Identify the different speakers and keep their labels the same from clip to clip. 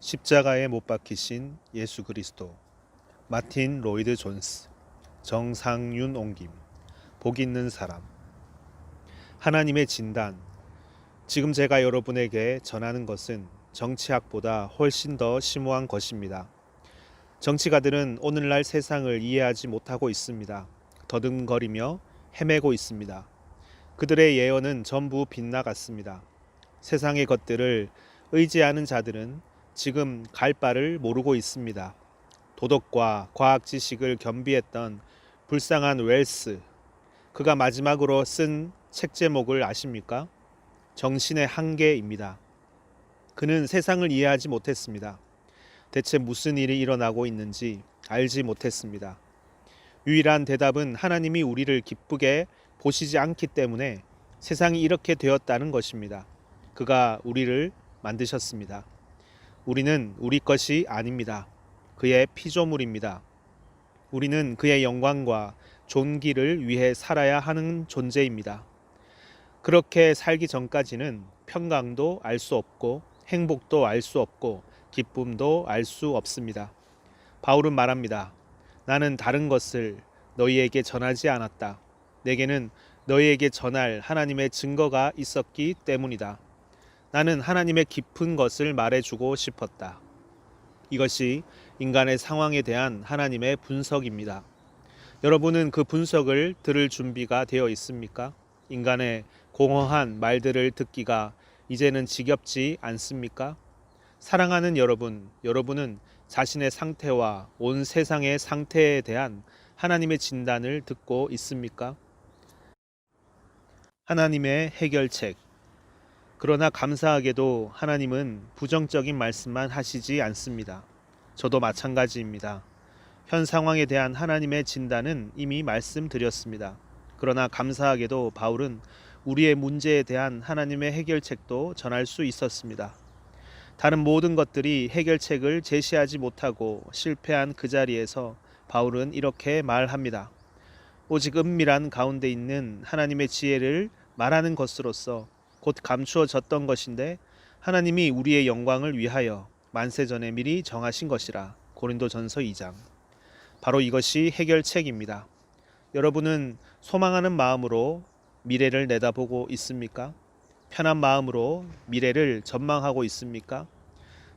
Speaker 1: 십자가에 못 박히신 예수 그리스도. 마틴 로이드 존스. 정상윤 옹김. 복 있는 사람. 하나님의 진단. 지금 제가 여러분에게 전하는 것은 정치학보다 훨씬 더 심오한 것입니다. 정치가들은 오늘날 세상을 이해하지 못하고 있습니다. 더듬거리며 헤매고 있습니다. 그들의 예언은 전부 빗나갔습니다. 세상의 것들을 의지하는 자들은 지금 갈 바를 모르고 있습니다. 도덕과 과학 지식을 겸비했던 불쌍한 웰스, 그가 마지막으로 쓴 책 제목을 아십니까? 정신의 한계입니다. 그는 세상을 이해하지 못했습니다. 대체 무슨 일이 일어나고 있는지 알지 못했습니다. 유일한 대답은 하나님이 우리를 기쁘게 보시지 않기 때문에 세상이 이렇게 되었다는 것입니다. 그가 우리를 만드셨습니다. 우리는 우리 것이 아닙니다. 그의 피조물입니다. 우리는 그의 영광과 존귀를 위해 살아야 하는 존재입니다. 그렇게 살기 전까지는 평강도 알 수 없고 행복도 알 수 없고 기쁨도 알 수 없습니다. 바울은 말합니다. 나는 다른 것을 너희에게 전하지 않았다. 내게는 너희에게 전할 하나님의 증거가 있었기 때문이다. 나는 하나님의 깊은 것을 말해주고 싶었다. 이것이 인간의 상황에 대한 하나님의 분석입니다. 여러분은 그 분석을 들을 준비가 되어 있습니까? 인간의 공허한 말들을 듣기가 이제는 지겹지 않습니까? 사랑하는 여러분, 여러분은 자신의 상태와 온 세상의 상태에 대한 하나님의 진단을 듣고 있습니까? 하나님의 해결책. 그러나 감사하게도 하나님은 부정적인 말씀만 하시지 않습니다. 저도 마찬가지입니다. 현 상황에 대한 하나님의 진단은 이미 말씀드렸습니다. 그러나 감사하게도 바울은 우리의 문제에 대한 하나님의 해결책도 전할 수 있었습니다. 다른 모든 것들이 해결책을 제시하지 못하고 실패한 그 자리에서 바울은 이렇게 말합니다. 오직 은밀한 가운데 있는 하나님의 지혜를 말하는 것으로서 곧 감추어졌던 것인데 하나님이 우리의 영광을 위하여 만세전에 미리 정하신 것이라. 고린도전서 2장. 바로 이것이 해결책입니다. 여러분은 소망하는 마음으로 미래를 내다보고 있습니까? 편한 마음으로 미래를 전망하고 있습니까?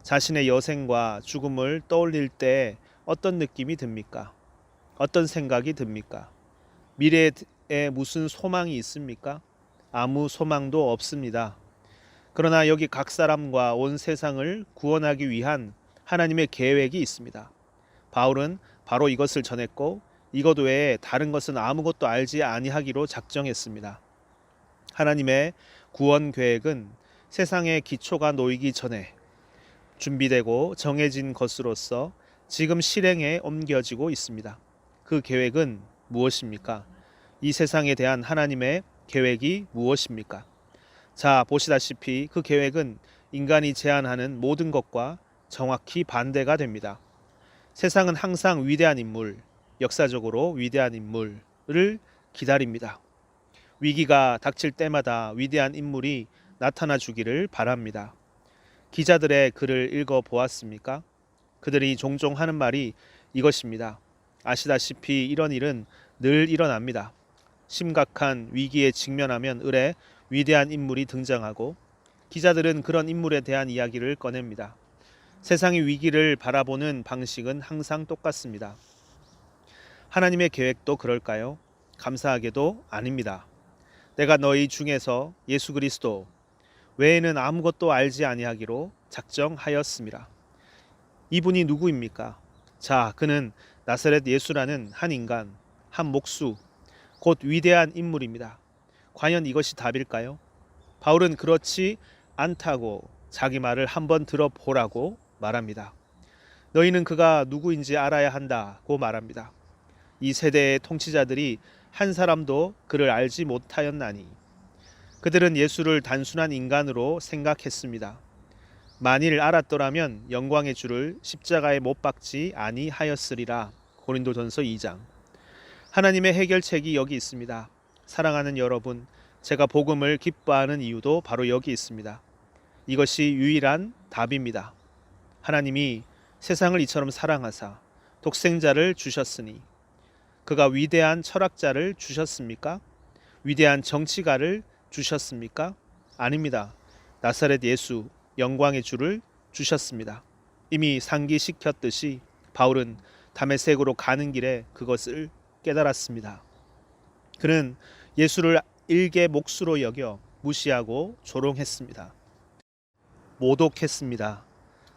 Speaker 1: 자신의 여생과 죽음을 떠올릴 때 어떤 느낌이 듭니까? 어떤 생각이 듭니까? 미래에 무슨 소망이 있습니까? 아무 소망도 없습니다. 그러나 여기 각 사람과 온 세상을 구원하기 위한 하나님의 계획이 있습니다. 바울은 바로 이것을 전했고 이것 외에 다른 것은 아무것도 알지 아니하기로 작정했습니다. 하나님의 구원 계획은 세상의 기초가 놓이기 전에 준비되고 정해진 것으로서 지금 실행에 옮겨지고 있습니다. 그 계획은 무엇입니까? 이 세상에 대한 하나님의 계획이 무엇입니까? 자, 보시다시피 그 계획은 인간이 제안하는 모든 것과 정확히 반대가 됩니다. 세상은 항상 위대한 인물, 역사적으로 위대한 인물을 기다립니다. 위기가 닥칠 때마다 위대한 인물이 나타나 주기를 바랍니다. 기자들의 글을 읽어 보았습니까? 그들이 종종 하는 말이 이것입니다. 아시다시피 이런 일은 늘 일어납니다. 심각한 위기에 직면하면 을에 위대한 인물이 등장하고 기자들은 그런 인물에 대한 이야기를 꺼냅니다. 세상의 위기를 바라보는 방식은 항상 똑같습니다. 하나님의 계획도 그럴까요? 감사하게도 아닙니다. 내가 너희 중에서 예수 그리스도 외에는 아무것도 알지 아니하기로 작정하였습니다. 이분이 누구입니까? 자, 그는 나사렛 예수라는 한 인간, 한 목수, 곧 위대한 인물입니다. 과연 이것이 답일까요? 바울은 그렇지 않다고 자기 말을 한번 들어보라고 말합니다. 너희는 그가 누구인지 알아야 한다고 말합니다. 이 세대의 통치자들이 한 사람도 그를 알지 못하였나니 그들은 예수를 단순한 인간으로 생각했습니다. 만일 알았더라면 영광의 주를 십자가에 못 박지 아니하였으리라. 고린도전서 2장. 하나님의 해결책이 여기 있습니다. 사랑하는 여러분, 제가 복음을 기뻐하는 이유도 바로 여기 있습니다. 이것이 유일한 답입니다. 하나님이 세상을 이처럼 사랑하사 독생자를 주셨으니 그가 위대한 철학자를 주셨습니까? 위대한 정치가를 주셨습니까? 아닙니다. 나사렛 예수, 영광의 주를 주셨습니다. 이미 상기시켰듯이 바울은 다메섹으로 가는 길에 그것을 깨달았습니다. 그는 예수를 일개 몫으로 여겨 무시하고 조롱했습니다. 모독했습니다.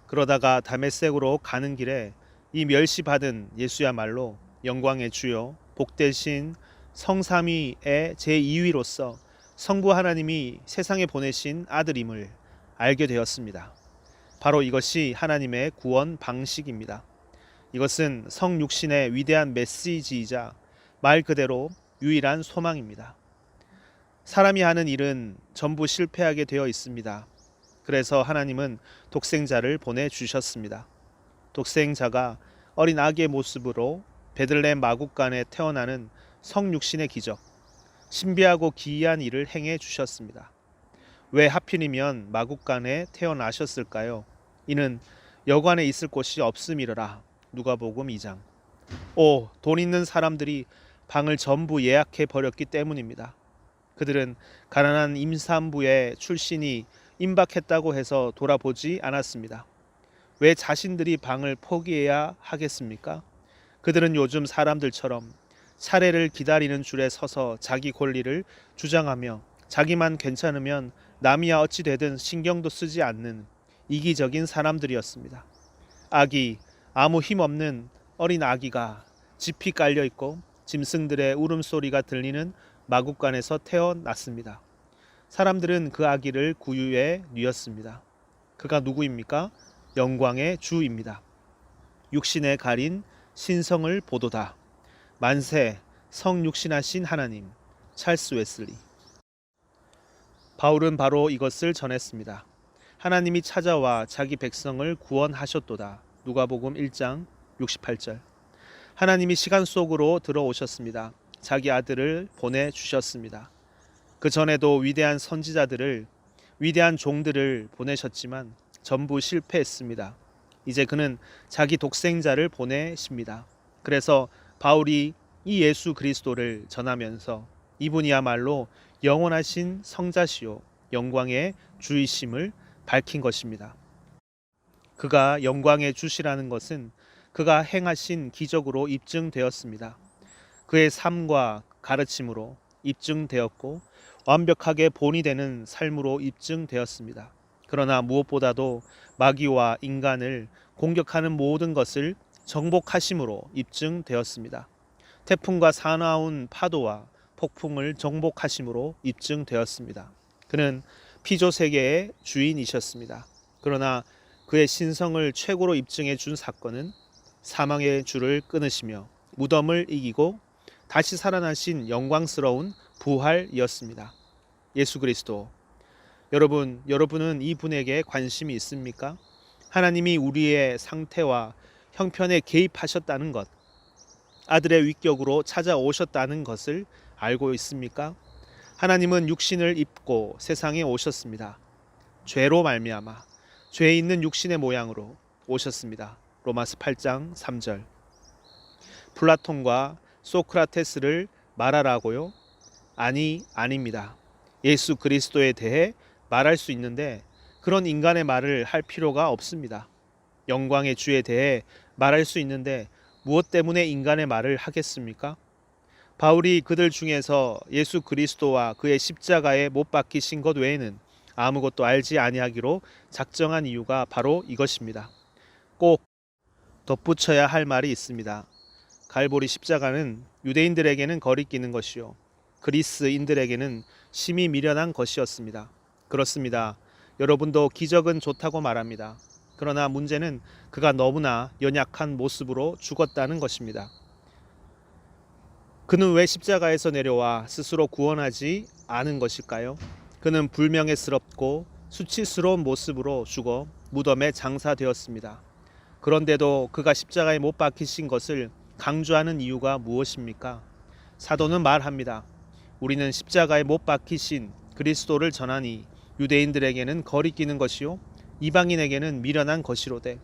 Speaker 1: 그러다가 다메섹으로 가는 길에 이 멸시받은 예수야말로 영광의 주요 복되신 성삼위의 제2위로서 성부 하나님이 세상에 보내신 아들임을 알게 되었습니다. 바로 이것이 하나님의 구원 방식입니다. 이것은 성육신의 위대한 메시지이자 말 그대로 유일한 소망입니다. 사람이 하는 일은 전부 실패하게 되어 있습니다. 그래서 하나님은 독생자를 보내주셨습니다. 독생자가 어린 아기의 모습으로 베들레헴 마국간에 태어나는 성육신의 기적, 신비하고 기이한 일을 행해 주셨습니다. 왜 하필이면 마국간에 태어나셨을까요? 이는 여관에 있을 곳이 없음이러라. 누가복음 2장. 돈 있는 사람들이 방을 전부 예약해 버렸기 때문입니다. 그들은 가난한 임산부의 출신이 임박했다고 해서 돌아보지 않았습니다. 왜 자신들이 방을 포기해야 하겠습니까? 그들은 요즘 사람들처럼 차례를 기다리는 줄에 서서 자기 권리를 주장하며 자기만 괜찮으면 남이야 어찌 되든 신경도 쓰지 않는 이기적인 사람들이었습니다. 아무 힘없는 어린 아기가 짚이 깔려 있고 짐승들의 울음소리가 들리는 마국간에서 태어났습니다. 사람들은 그 아기를 구유에 뉘었습니다. 그가 누구입니까? 영광의 주입니다. 육신에 가린 신성을 보도다. 만세 성육신하신 하나님. 찰스 웨슬리. 바울은 바로 이것을 전했습니다. 하나님이 찾아와 자기 백성을 구원하셨도다. 누가복음 1장 68절. 하나님이 시간 속으로 들어오셨습니다. 자기 아들을 보내주셨습니다. 그 전에도 위대한 선지자들을, 위대한 종들을 보내셨지만 전부 실패했습니다. 이제 그는 자기 독생자를 보내십니다. 그래서 바울이 이 예수 그리스도를 전하면서 이분이야말로 영원하신 성자시요 영광의 주이심을 밝힌 것입니다. 그가 영광의 주시라는 것은 그가 행하신 기적으로 입증되었습니다. 그의 삶과 가르침으로 입증되었고 완벽하게 본이 되는 삶으로 입증되었습니다. 그러나 무엇보다도 마귀와 인간을 공격하는 모든 것을 정복하심으로 입증되었습니다. 태풍과 사나운 파도와 폭풍을 정복하심으로 입증되었습니다. 그는 피조 세계의 주인이셨습니다. 그러나 그의 신성을 최고로 입증해 준 사건은 사망의 줄을 끊으시며 무덤을 이기고 다시 살아나신 영광스러운 부활이었습니다. 예수 그리스도. 여러분은 이분에게 관심이 있습니까? 하나님이 우리의 상태와 형편에 개입하셨다는 것, 아들의 위격으로 찾아오셨다는 것을 알고 있습니까? 하나님은 육신을 입고 세상에 오셨습니다. 죄로 말미암아 죄 있는 육신의 모양으로 오셨습니다. 로마서 8장 3절. 플라톤과 소크라테스를 말하라고요? 아닙니다. 예수 그리스도에 대해 말할 수 있는데 그런 인간의 말을 할 필요가 없습니다. 영광의 주에 대해 말할 수 있는데 무엇 때문에 인간의 말을 하겠습니까? 바울이 그들 중에서 예수 그리스도와 그의 십자가에 못 박히신 것 외에는 아무것도 알지 아니하기로 작정한 이유가 바로 이것입니다. 꼭 덧붙여야 할 말이 있습니다. 갈보리 십자가는 유대인들에게는 거리끼는 것이요 그리스인들에게는 심히 미련한 것이었습니다. 그렇습니다. 여러분도 기적은 좋다고 말합니다. 그러나 문제는 그가 너무나 연약한 모습으로 죽었다는 것입니다. 그는 왜 십자가에서 내려와 스스로 구원하지 않은 것일까요? 그는 불명예스럽고 수치스러운 모습으로 죽어 무덤에 장사되었습니다. 그런데도 그가 십자가에 못 박히신 것을 강조하는 이유가 무엇입니까? 사도는 말합니다. 우리는 십자가에 못 박히신 그리스도를 전하니 유대인들에게는 거리끼는 것이요 이방인에게는 미련한 것이로되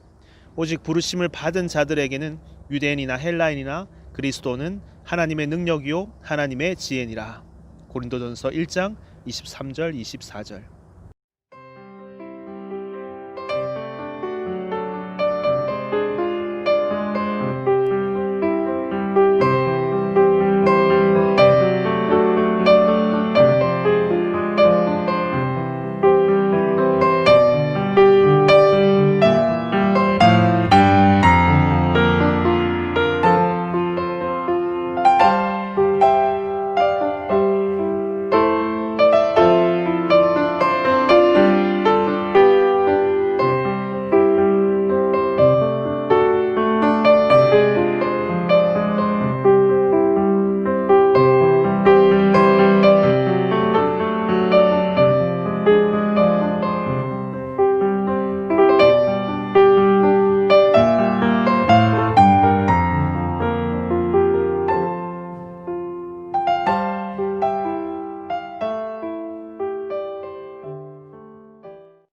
Speaker 1: 오직 부르심을 받은 자들에게는 유대인이나 헬라인이나 그리스도는 하나님의 능력이요 하나님의 지혜니라. 고린도전서 1장 23절 24절.